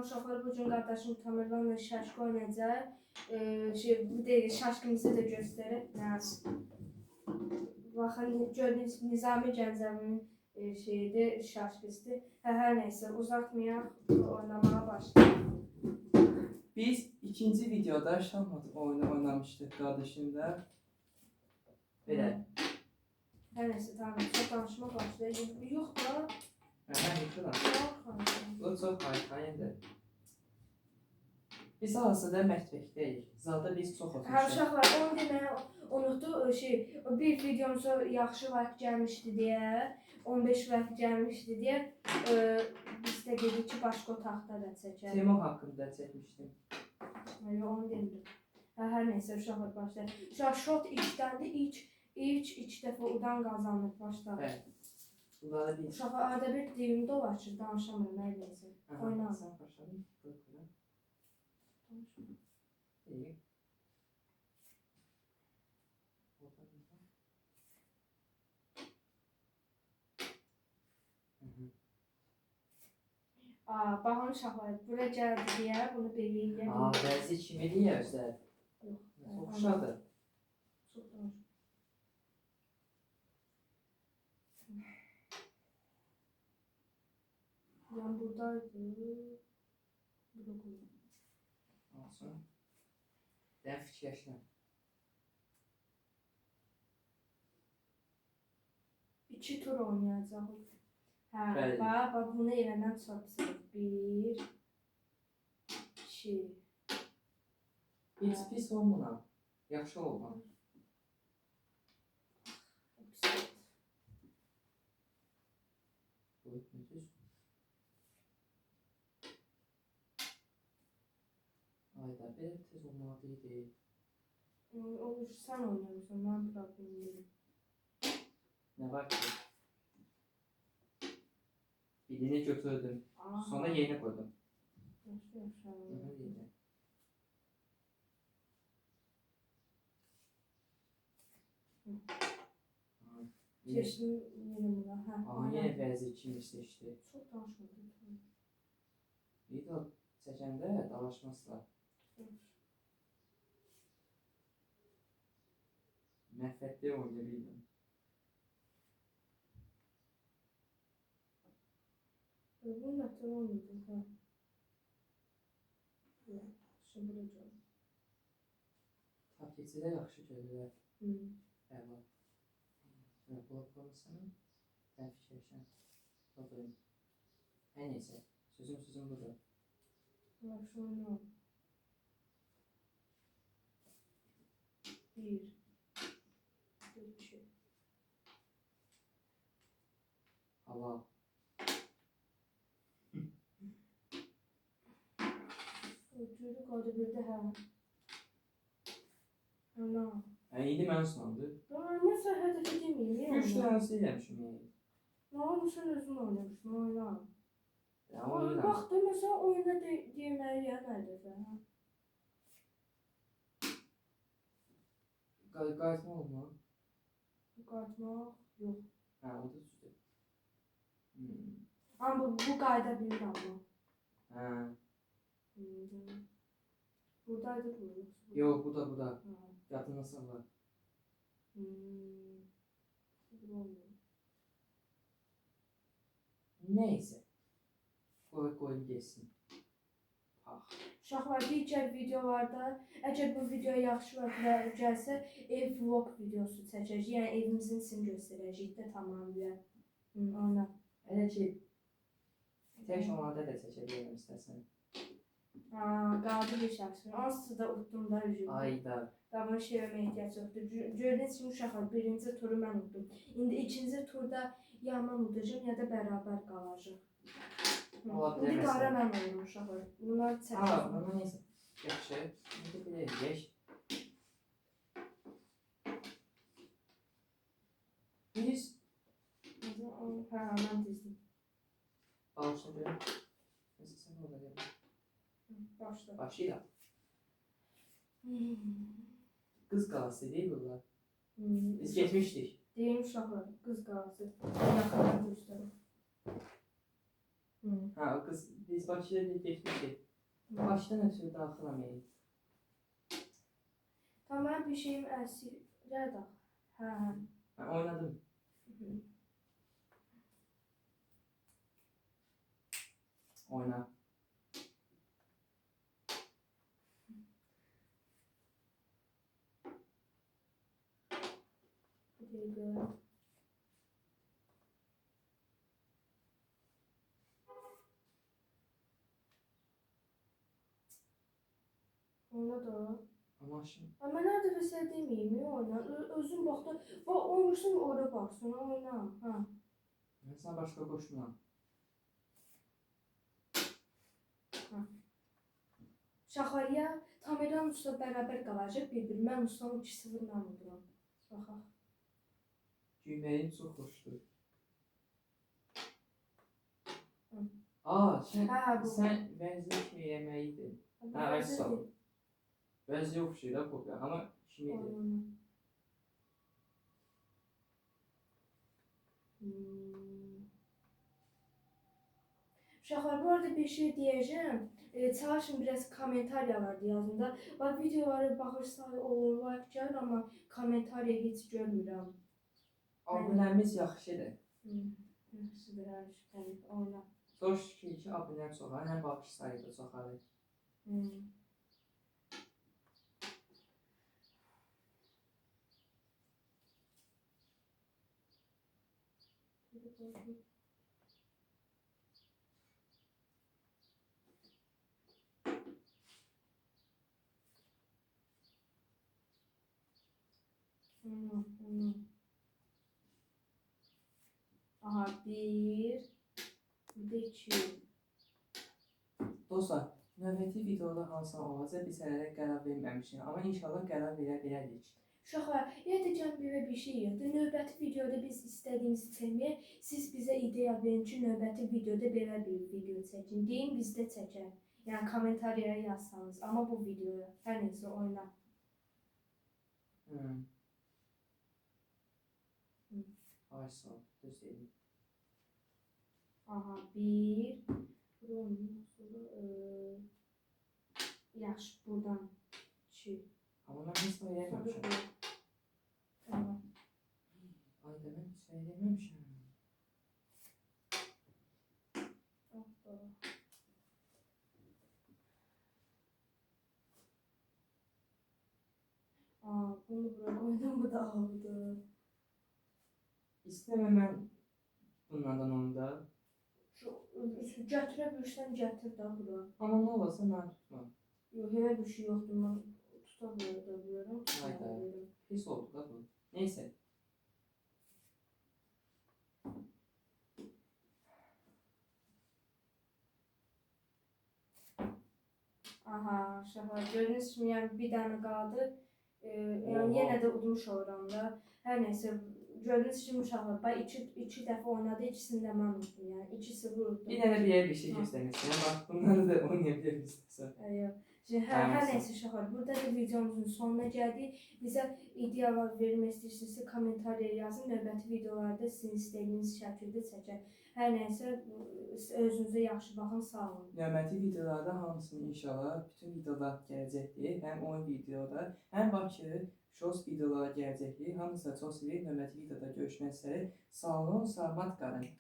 Salam uşaqlar, bugün qardaşım Tamerlanla şaşkı oynayacaq. Bir de şaşkımızı da göstərib. Baxın, gördüyünüz Nizami Gəncəvinin şeyidir, şaşkısı. Hər neysə, uzatmayaq, oynamaya başlayaq. Biz ikinci videoda şahmat oyunu oynamıştık kardeşimle. Böyle. Hər neysə, tamam, çox danışma başlayaq. Yox da. Yıkılan. O çok harikaydı. Biz aslında məktəbdəyik. Zalda biz çox oturmuşuq. Hə, uşaqlar, onu deməyə unutdu. Bir videomuzda yaxşı vaxt gəlmişdi deyə, 15 vaxt gəlmişdi deyə, biz də dedik ki, başqa otaqda da çəkək. Tema haqqında çəkmişdim. Onu demirdim. Hər neysə, uşaqlar başlayaq. Uşaq, shot ilkdəndir, ilk dəfə udan qazanır başda. Bəli. Bunları biz... Uşaq, arada bir deyim dolaşır, danışamıyorum, hər neysə. Oynayalım. Sen başladın. İyi. Baxın uşaqlar, bura gəldi deyə bunu belə eləyək. Bəzi kimi deyə özlər. Yox. Çox uşaqdır. Çox danışma. Yani buradaydı. Burada koyayım. Olsun. Ben fikirləşirəm. 2 tur oynayacağıq. Hə, Bəli. bax bunu eləndən çox 1 2 Heç pis olmuna. Yaxşı olma. Ayda bir tez olmalıydı. Olur, sən oynayırsan, mən problem deyil. Ne var ki? Birini götürdüm. Sonra yerine koydum. Yeni. Keçdim yeni buna. Ama yine benzer kimi seçti. Çok danışmadım. İyi de seçende dalaşmazlar. Nefretli oynayabildim. Bunu da tamamladım. Ha. Şimdi bulacağım. Takipçidə yaxşı görürlər. Əla. Bloklamasını ben fikirləşəm. Bakayım. Hər neysə. Sözüm budur. Yaxşı oynayalım. 1 2 Hava. Çocuk adı bir de ha. Ana. İyiydi mən sınandı. Mesela hedefi demeyeyim. 3 tanesi eləmişim. Ne olmuş sen özün oynamışsın oyna. Ya oynadım. Bak da mesela oyuna deməyi ya neredesə. Qayıtma olma. Qayıtmaq yox. Hə, o da düzdür. Amma bu qayda bilir amma. Hə. Buradaydı bu. Yox, bu da. Yadına salla. Neyse. Koy geçsin. Uşaqlar, digər videolarda, əgər bu video yaxşı vaxt gəlsə, ev vlog videosu çəkəcəyik. Yəni evimizin içini göstərəcəyik də tamamilə. Oyna. Elə ki, tək onlarda da çəkə bilirəm istəsən. Qaldı bir şəxsin. Onsuz da utdum da üzüldüm. Ayda. Daha bunu şey verməyə ehtiyac yoxdur. Gördüyünüz kimi uşaqlar, birinci turu mən utdum. İndi ikinci turda ya mən udacağım, ya da bərabər qalacaq. İndi qara mən oynamışam uşaqlar. Bunlar çəkəcəm. Ama neyse. Yaxşı. İndi belə edək. Biz... Hə, mən dizdim. Başla görüm. Neyse, sen orada görüm. Başla. Başlayalım. Qız qalası değil bunlar. Biz geçmişdik. Deyim uşaqlar, qız qalası. Yaxından göstərim. Hı. Ha kız biz Bakıya getmişik. Hı. Başdan ötürü daxilamayız. Tamam bir şeyim əsir. Rəda. Hə. Ha, oynadım. Hı. Oyna. Bir dəqiqə. Oyna da. Ama şimdi Amma nerede mesela demeyeyim ya oyna. Özün bax da. Bax oynursan orada baxsın. Oyna. Ha. ben sana başka koşmam. Şaxarya Tamerlan usta bərabər qalacaq bir-bir. Mən ustam 2-0 mən uduram. Baxaq. Cümleyi çok hoştu. Hı. Aa sen, Ha, bu. sen benzer mi yemeğiydin? Ha, evet, sağ ol. Benzer yok şey de kopya ama şimdi Oyna. Uşaqlar, bu arada bir şey deyəcəm. Çalışın biraz komentaryalarda yazın da. Bax videolara baxırsaq olur, like gəlir, amma komentariya heç görmürəm. abonemiz yaxşıdır. Yaxşıdır, hər şey. Oyna. Çok şükür ki abonem çoxalır, hem bakış sayı da çoxalır. Aha, bir de iki. Dostlar, növbəti videoda hansı olacaq biz hələ qərar verməmişik, amma inşallah qərar verə bilərik. Uşaqlar, yadacam bir şey yoxdur. Növbəti videoda biz istədiyimizi çəkməyə, siz bizə ideya verin ki, növbəti videoda belə bir video çəkin. Deyin, biz də çəkək. Yəni kommentariyaya yazsanız, amma bu videoya hər neysə oyna. Ay sağ ol, düz deyim. Aha, bir. Yaxşı, buradan iki. Amma mən heç nə eləməmişəm. Tamam. Ay da mən heç nə eləməmişəm. Bunu bura koydum, bu da oldu. İstəmə mən bunlardan onda. Şu gətirə bilirsən, gətir də bura. Amma nə olasa mən tutmam. Yox, elə bir şey yoxdur, mən tuta bilərəm. Hayda, pis oldu da bu. Neyse. Aha, şahar. Gördünüz kimi, yəni bir dənə qaldı. Yəni yenə də udmuş oluram da. Hər neysə, gördüyünüz kimi uşaqlar, bax iki dəfə oynadı, ikisini də mən udum. Yəni 2-0 udum. Bir dənə bir şey göstərmişsin. Bax bunları da oynayabilir istəsən. Yox. Şimdi hər neysə uşaqlar, burada da videomuzun sonuna gəldik. Bizə ideyalar vermək istəyirsinizsə kommentariya yazın. Növbəti videolarda sizin istədiyiniz şəkildə çəkək. Hər neysə, özünüzə yaxşı baxın, sağ olun. Növbəti videolarda hamısını inşallah bütün videolar gələcəkdir. Həm oyun videoda, həm Bakı Shows videolara gələcəkdir. Hamısı çox sevir. Növbəti videoda görüşmək üzrə. Sağ olun, salamat qalın.